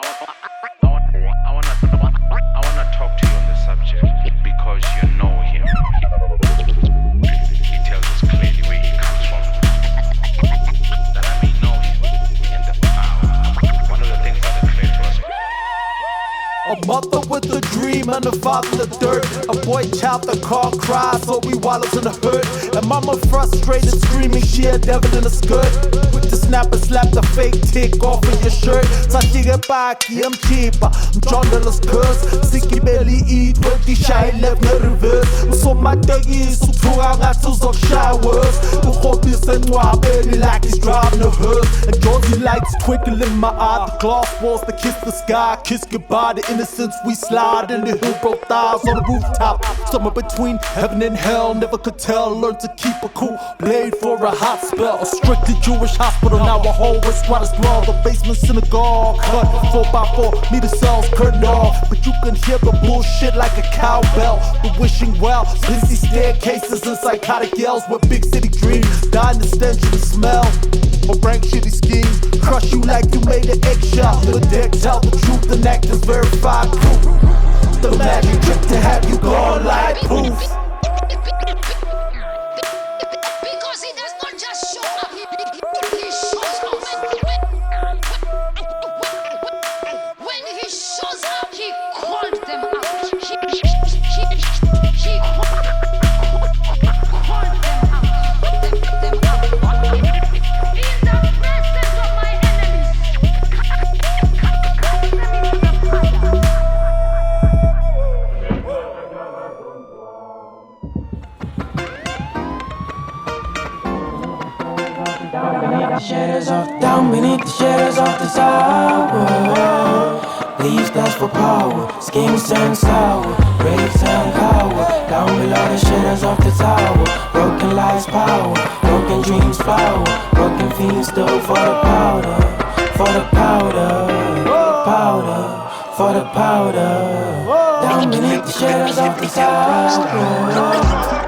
I wanna talk to you on the subject because you know him. He tells us clearly where he comes from. That I may know him in the power. One of the things that are clear for us. A mother with a dream and a father in the dirt. A boy child, the car cries, so we wallows in the hurt. And mama frustrated, screaming, she a devil in a skirt. Quick to snap and slap the fake tick off of your shirt. Sashige baki, I'm cheaper, I'm John Dollars curse. Sicky belly eat, 20 shy left no reverse. So my doggy is so true, I got to suck showers. The hope is and why belly like he's driving a hearse. And Jozi lights twinkle in my eye, the glass walls that kiss the sky. Kiss goodbye to innocence, we slide in the hill, broke thighs on the rooftop. Somewhere between heaven and hell, never could tell. Learn to keep a cool blade for a hot spell. A strictly Jewish hospital, now a whole West right as well. The basement synagogue, cut 4x4 meter cells, curtain off. But you can hear the bullshit like a cowbell. The wishing well, busy staircases and psychotic yells. Where big city dreams die in the stench of the smell. Or rank shitty schemes, crush you like you made an eggshell. The deck tell the truth, and act is verified proof. The magic trick to have you gone like proof. Because he does not just show up, he shows up. When he shows up, he called them out. He called them out. In the presence of my enemies. Down beneath the shadows of the tower. Leaves dust for power, schemes turn sour, raves turn coward. Down below the shadows of the tower, broken lives power, broken dreams flower, broken fiends still for the powder, for the powder, powder, for the powder. Down beneath the shadows of the tower.